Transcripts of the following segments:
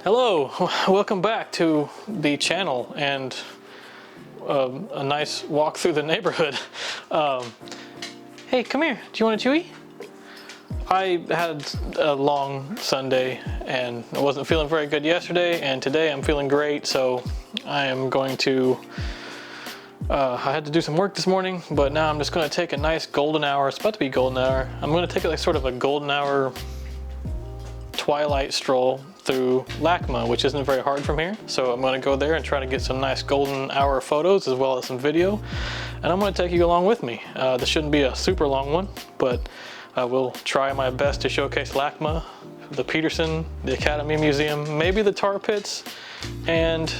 Hello, welcome back to the channel and a nice walk through the neighborhood. Hey, come here, do you want a chewy? I had a long Sunday and I wasn't feeling very good yesterday, and today I'm feeling great, so I am going to, I had to do some work this morning, but now I'm just going to take a nice golden hour. It's about to be golden hour. I'm going to take like sort of a golden hour twilight stroll through LACMA, which isn't very hard from here. So I'm going to go there and try to get some nice golden hour photos as well as some video, and I'm going to take you along with me. This shouldn't be a super long one, but I will try my best to showcase LACMA, the Peterson, the Academy Museum, maybe the Tar Pits, and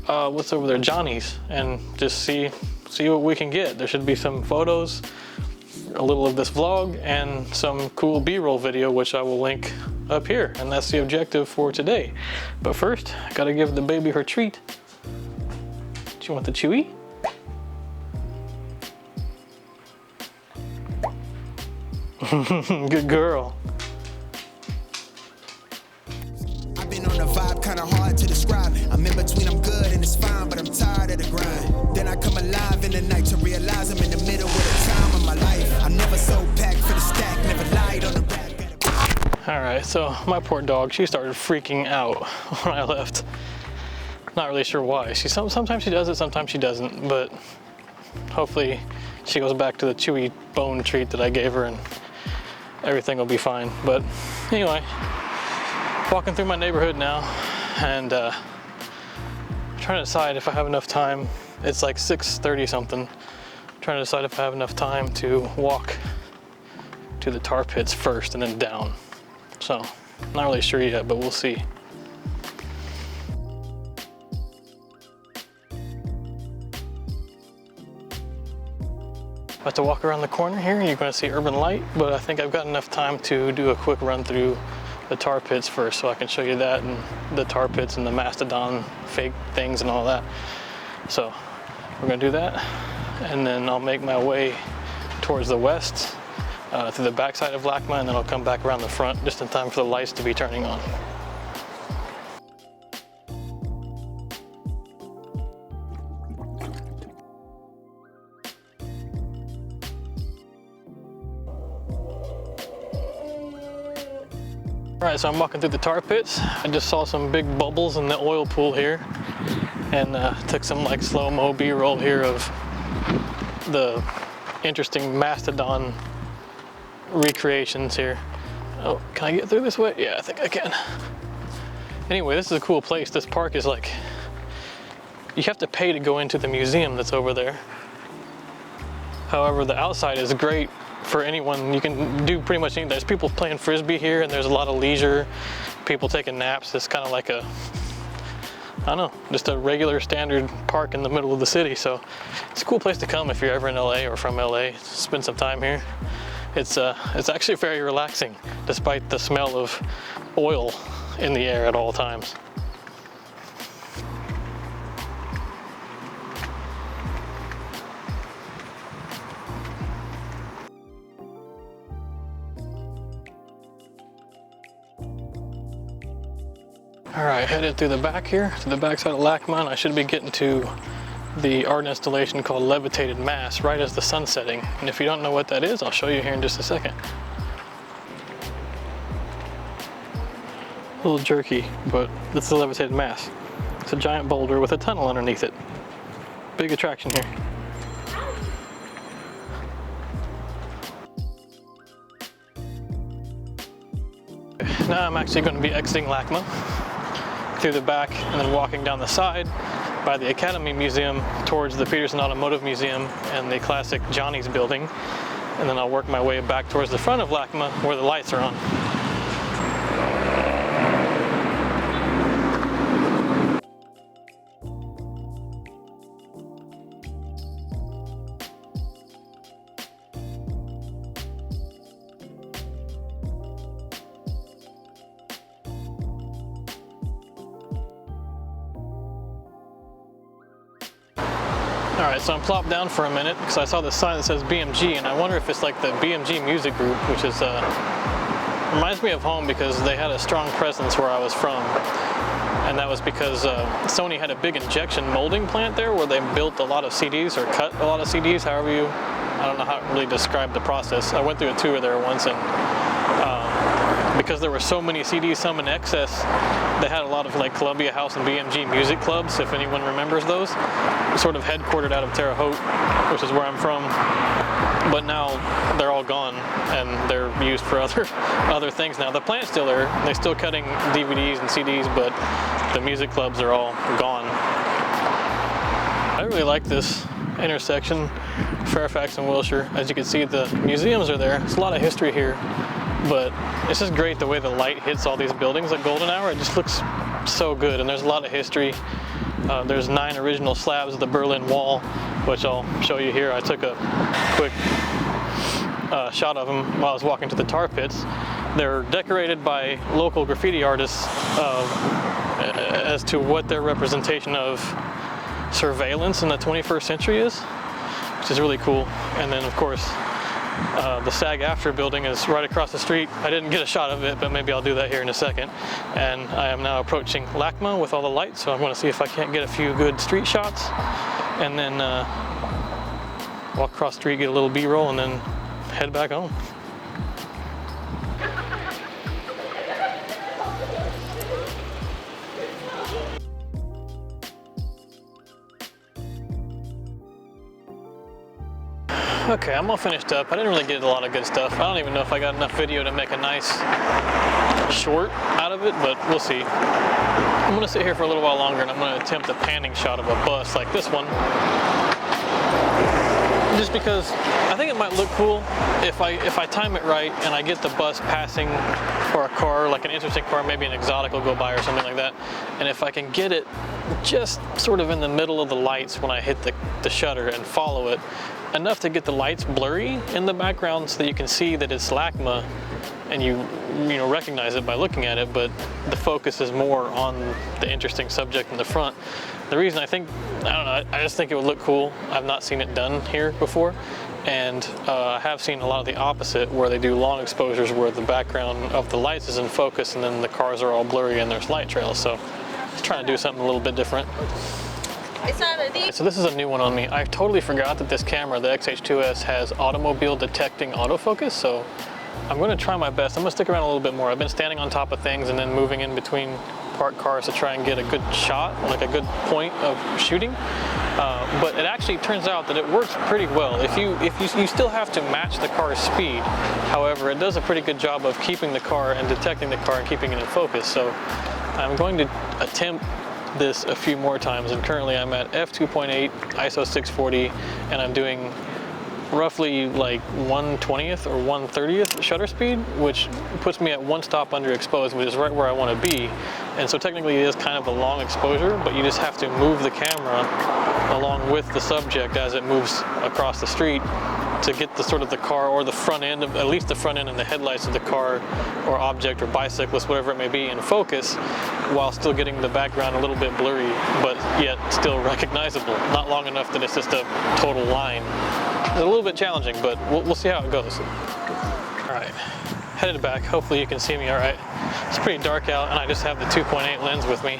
what's over there, Johnny's, and just see what we can get. There should be some photos, a little of this vlog, and some cool B-roll video, which I will link up here, and that's the objective for today. But first, I gotta give the baby her treat. Do you want the chewy? Good girl. I've been on a vibe kinda hard to describe. I'm in between, I'm good and it's fine, but I'm tired of the grind. Then I come alive in the night to realize I'm in the middle of the time of my life. I'm never so packed for the stack, never lied on the rap. All right, so my poor dog, she started freaking out when I left. Not really sure why. Sometimes she does it, sometimes she doesn't, but hopefully she goes back to the chewy bone treat that I gave her and everything will be fine. But anyway, walking through my neighborhood now and trying to decide if I have enough time. It's like 6:30 something. Trying to decide if I have enough time to walk to the Tar Pits first and then down. So, not really sure yet, but we'll see. About to walk around the corner here and you're going to see Urban Light, but I think I've got enough time to do a quick run through the Tar Pits first, so I can show you that and the Tar Pits and the Mastodon fake things and all that. So we're going to do that, and then I'll make my way towards the west through the backside of LACMA, and then I'll come back around the front just in time for the lights to be turning on. Alright, so I'm walking through the Tar Pits. I just saw some big bubbles in the oil pool here, and took some like slow-mo B-roll here of the interesting Mastodon recreations here. Oh, can I get through this way? Yeah, I think I can. Anyway, this is a cool place. This park is like, you have to pay to go into the museum that's over there. However, the outside is great for anyone. You can do pretty much anything. There's people playing Frisbee here, and there's a lot of leisure, people taking naps. It's kind of like a, I don't know, just a regular standard park in the middle of the city. So it's a cool place to come if you're ever in LA or from LA. Spend some time here. It's actually very relaxing, despite the smell of oil in the air at all times. All right, headed through the back here, to the backside of LACMA, and I should be getting to the art installation called Levitated Mass right as the sun's setting. And if you don't know what that is, I'll show you here in just a second. A little jerky, but this is the Levitated Mass. It's a giant boulder with a tunnel underneath it. Big attraction here. Now I'm actually going to be exiting LACMA through the back and then walking down the side by the Academy Museum towards the Peterson Automotive Museum and the classic Johnny's building, and then I'll work my way back towards the front of LACMA where the lights are on. All right, so I'm plopped down for a minute because I saw the sign that says BMG, and I wonder if it's like the BMG music group, which is reminds me of home because they had a strong presence where I was from. And that was because Sony had a big injection molding plant there where they built a lot of CDs or cut a lot of CDs, however you, I don't know how to really describe the process. I went through a tour there once, and because there were so many CDs, some in excess, they had a lot of like Columbia House and BMG music clubs, if anyone remembers those. Sort of headquartered out of Terre Haute, which is where I'm from. But now they're all gone and they're used for other things now. The plant's still there. They're still cutting DVDs and CDs, but the music clubs are all gone. I really like this intersection, Fairfax and Wilshire. As you can see, the museums are there. There's a lot of history here, but it's just great the way the light hits all these buildings at golden hour. It just looks so good, and there's a lot of history. There's 9 original slabs of the Berlin Wall, which I'll show you here. I took a quick shot of them while I was walking to the tar pits. They're decorated by local graffiti artists as to what their representation of surveillance in the 21st century is, which is really cool. And then of course the SAG-AFTRA building is right across the street. I didn't get a shot of it, but maybe I'll do that here in a second. And I am now approaching LACMA with all the lights, so I'm going to see if I can't get a few good street shots, and then walk across the street, get a little B-roll, and then head back home. Okay, I'm all finished up. I didn't really get a lot of good stuff. I don't even know if I got enough video to make a nice short out of it, but we'll see. I'm gonna sit here for a little while longer, and I'm gonna attempt a panning shot of a bus like this one. Just because I think it might look cool if I time it right and I get the bus passing, or a car, like an interesting car, maybe an exotic will go by or something like that. And if I can get it just sort of in the middle of the lights when I hit the shutter and follow it, enough to get the lights blurry in the background so that you can see that it's LACMA and you recognize it by looking at it, but the focus is more on the interesting subject in the front. The reason I don't know, I just think it would look cool. I've not seen it done here before, and I have seen a lot of the opposite where they do long exposures where the background of the lights is in focus and then the cars are all blurry and there's light trails. So just trying to do something a little bit different. So this is a new one on me. I totally forgot that this camera, the XH2s, has automobile detecting autofocus, so I'm going to try my best. I'm going to stick around a little bit more. I've been standing on top of things and then moving in between parked cars to try and get a good shot, like a good point of shooting. But it actually turns out that it works pretty well. If you still have to match the car's speed. However, it does a pretty good job of keeping the car and detecting the car and keeping it in focus. So I'm going to attempt this a few more times, and currently I'm at f2.8 ISO 640, and I'm doing roughly like 1/20th or 1/30th shutter speed, which puts me at 1 stop underexposed, which is right where I want to be. And so technically it is kind of a long exposure, but you just have to move the camera along with the subject as it moves across the street to get the sort of the car, or the front end of, at least the front end and the headlights of the car or object or bicyclist, whatever it may be, in focus, while still getting the background a little bit blurry, but yet still recognizable. Not long enough that it's just a total line. It's a little bit challenging, but we'll see how it goes. All right, headed back. Hopefully you can see me all right. It's pretty dark out, and I just have the 2.8 lens with me.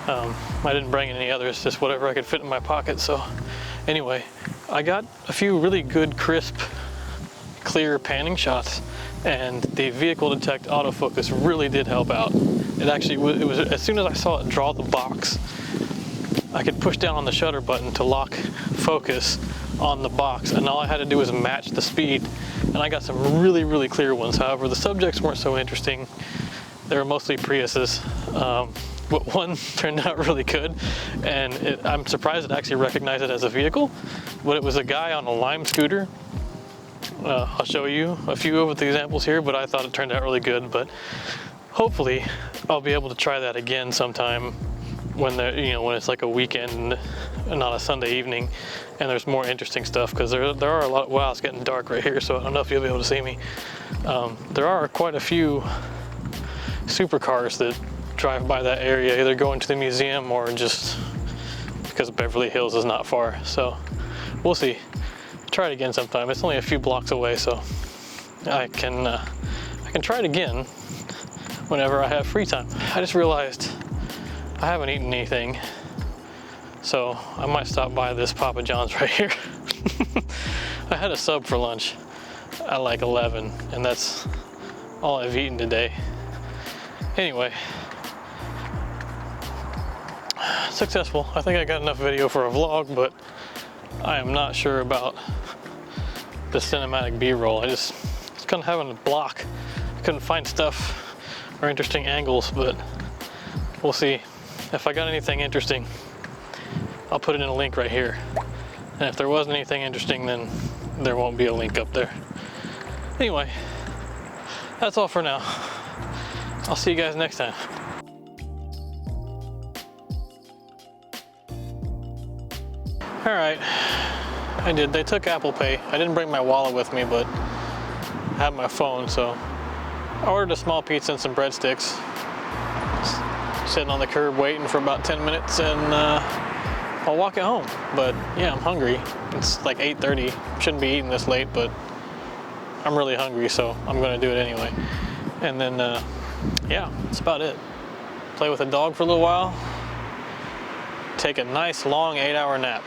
I didn't bring any others, just whatever I could fit in my pocket. So anyway, I got a few really good, crisp, clear panning shots, and the vehicle detect autofocus really did help out. It actually, it was as soon as I saw it draw the box, I could push down on the shutter button to lock focus on the box, and all I had to do was match the speed, and I got some really, really clear ones. However, the subjects weren't so interesting. They were mostly Priuses, but one turned out really good, and I'm surprised it actually recognized it as a vehicle, but it was a guy on a Lime scooter. I'll show you a few of the examples here, but I thought it turned out really good. But hopefully I'll be able to try that again sometime when when it's like a weekend, not a Sunday evening, and there's more interesting stuff, because there are a lot. Wow, it's getting dark right here, so I don't know if you'll be able to see me. There are quite a few supercars that drive by that area, either going to the museum or just because Beverly Hills is not far. So we'll see. Try it again sometime. It's only a few blocks away, so I can can try it again whenever I have free time. I just realized I haven't eaten anything, so I might stop by this Papa John's right here. I had a sub for lunch at like 11, and that's all I've eaten today. Anyway, successful. I think I got enough video for a vlog, but I am not sure about the cinematic B-roll. I just was kind of having a block. I couldn't find stuff or interesting angles, but we'll see. If I got anything interesting, I'll put it in a link right here. And if there wasn't anything interesting, then there won't be a link up there. Anyway, that's all for now. I'll see you guys next time. All right, I did. They took Apple Pay. I didn't bring my wallet with me, but I have my phone, so I ordered a small pizza and some breadsticks. Sitting on the curb waiting for about 10 minutes, and I'll walk it home. But yeah, I'm hungry. It's like 8:30. Shouldn't be eating this late, but I'm really hungry, so I'm gonna do it anyway. And then, yeah, that's about it. Play with the dog for a little while. Take a nice long 8-hour nap.